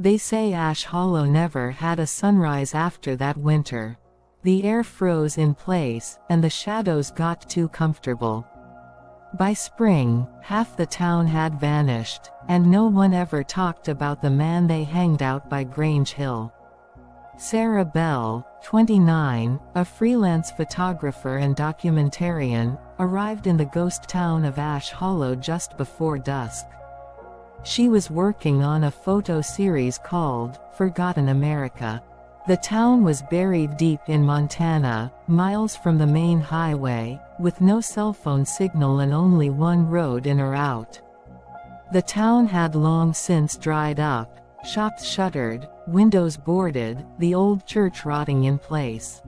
They say Ash Hollow never had a sunrise after that winter. The air froze in place, and the shadows got too comfortable. By spring, half the town had vanished, and no one ever talked about the man they hanged out by Grange Hill. Sarah Bell, 29, a freelance photographer and documentarian, arrived in the ghost town of Ash Hollow just before dusk. She was working on a photo series called Forgotten America. The town was buried deep in Montana, miles from the main highway, with no cell phone signal and only one road in or out. The town had long since dried up, shops shuttered, windows boarded, the old church rotting in place.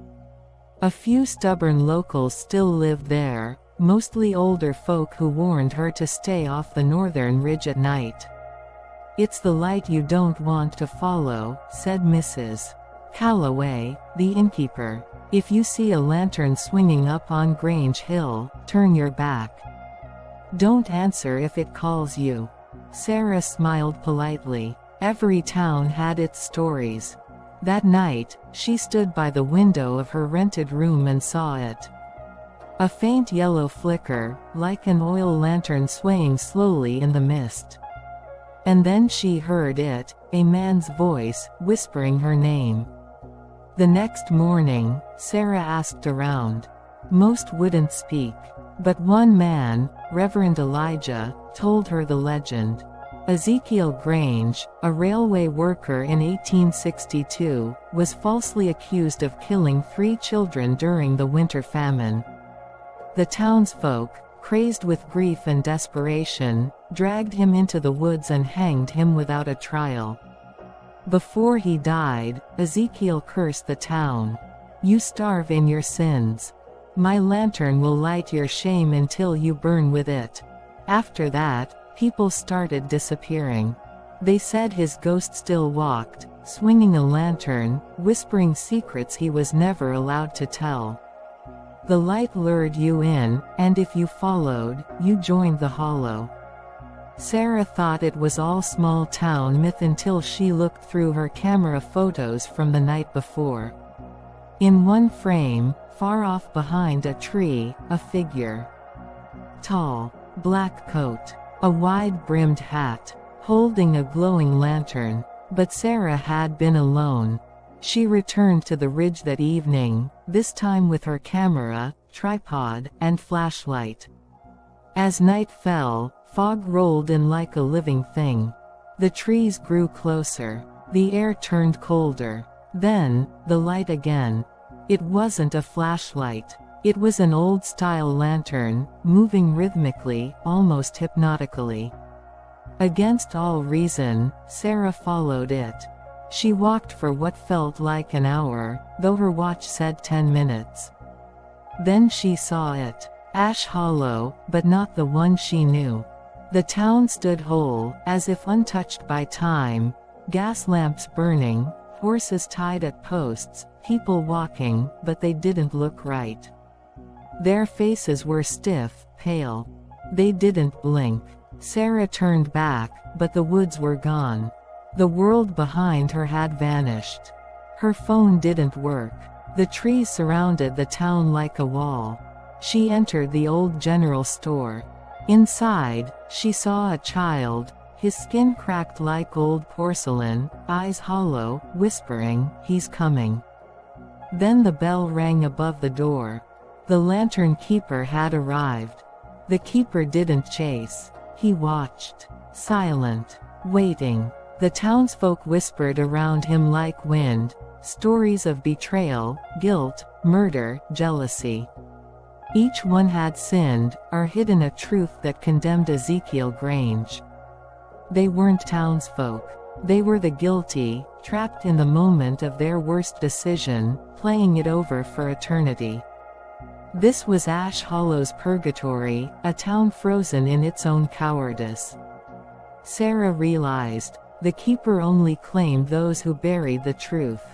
A few stubborn locals still lived there, mostly older folk who warned her to stay off the northern ridge at night. "It's the light you don't want to follow," said Mrs. Calloway, the innkeeper. "If you see a lantern swinging up on Grange Hill, turn your back. Don't answer if it calls you." Sarah smiled politely. Every town had its stories. That night, she stood by the window of her rented room and saw it. A faint yellow flicker, like an oil lantern swaying slowly in the mist. And then she heard it, a man's voice, whispering her name. The next morning, Sarah asked around. Most wouldn't speak. But one man, Reverend Elijah, told her the legend. Ezekiel Grange, a railway worker in 1862, was falsely accused of killing 3 children during the winter famine. The townsfolk, crazed with grief and desperation, dragged him into the woods and hanged him without a trial. Before he died, Ezekiel cursed the town. "You starve in your sins. My lantern will light your shame until you burn with it." After that, people started disappearing. They said his ghost still walked, swinging a lantern, whispering secrets he was never allowed to tell. The light lured you in, and if you followed, you joined the hollow. Sarah thought it was all small-town myth until she looked through her camera photos from the night before. In one frame, far off behind a tree, a figure. Tall, black coat, a wide-brimmed hat, holding a glowing lantern. But Sarah had been alone. She returned to the ridge that evening, this time with her camera, tripod, and flashlight. As night fell, fog rolled in like a living thing. The trees grew closer. The air turned colder. Then, the light again. It wasn't a flashlight. It was an old-style lantern, moving rhythmically, almost hypnotically. Against all reason, Sarah followed it. She walked for what felt like an hour, though her watch said 10 minutes. Then she saw it. Ash Hollow, but not the one she knew. The town stood whole, as if untouched by time, gas lamps burning, horses tied at posts, people walking, but they didn't look right. Their faces were stiff, pale. They didn't blink. Sarah turned back, but the woods were gone. The world behind her had vanished. Her phone didn't work. The trees surrounded the town like a wall. She entered the old general store. Inside, she saw a child, his skin cracked like old porcelain, eyes hollow, whispering, "He's coming." Then the bell rang above the door. The lantern keeper had arrived. The keeper didn't chase. He watched. Silent. Waiting. The townsfolk whispered around him like wind. Stories of betrayal, guilt, murder, jealousy. Each one had sinned, or hidden a truth that condemned Ezekiel Grange. They weren't townsfolk. They were the guilty, trapped in the moment of their worst decision, playing it over for eternity. This was Ash Hollow's purgatory, a town frozen in its own cowardice. Sarah realized, the keeper only claimed those who buried the truth.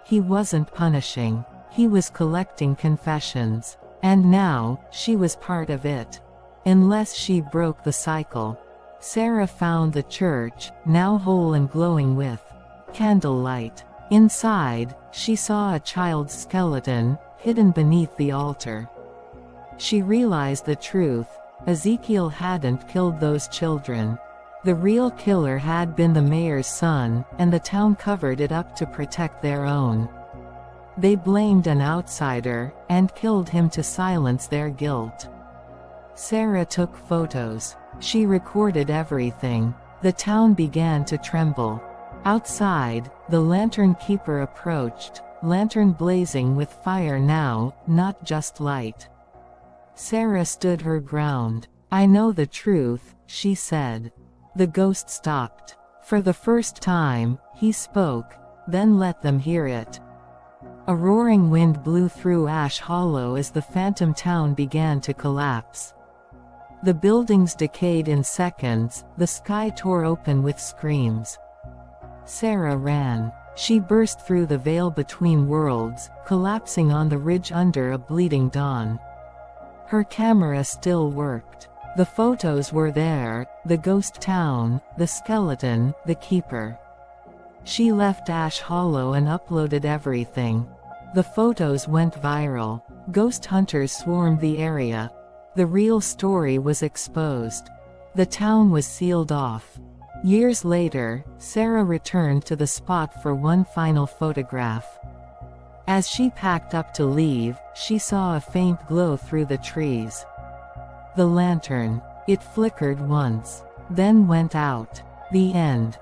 He wasn't punishing. He was collecting confessions. And now, she was part of it. Unless she broke the cycle. Sarah found the church, now whole and glowing with candlelight. Inside, she saw a child's skeleton, hidden beneath the altar. She realized the truth. Ezekiel hadn't killed those children. The real killer had been the mayor's son, and the town covered it up to protect their own. They blamed an outsider, and killed him to silence their guilt. Sarah took photos. She recorded everything. The town began to tremble. Outside, the lantern keeper approached, lantern blazing with fire now, not just light. Sarah stood her ground. "I know the truth," she said. The ghost stopped. For the first time, he spoke, then let them hear it. A roaring wind blew through Ash Hollow as the phantom town began to collapse. The buildings decayed in seconds, the sky tore open with screams. Sarah ran. She burst through the veil between worlds, collapsing on the ridge under a bleeding dawn. Her camera still worked. The photos were there, the ghost town, the skeleton, the keeper. She left Ash Hollow and uploaded everything. The photos went viral. Ghost hunters swarmed the area. The real story was exposed. The town was sealed off. Years later, Sarah returned to the spot for one final photograph. As she packed up to leave, she saw a faint glow through the trees. The lantern. It flickered once, then went out. The end.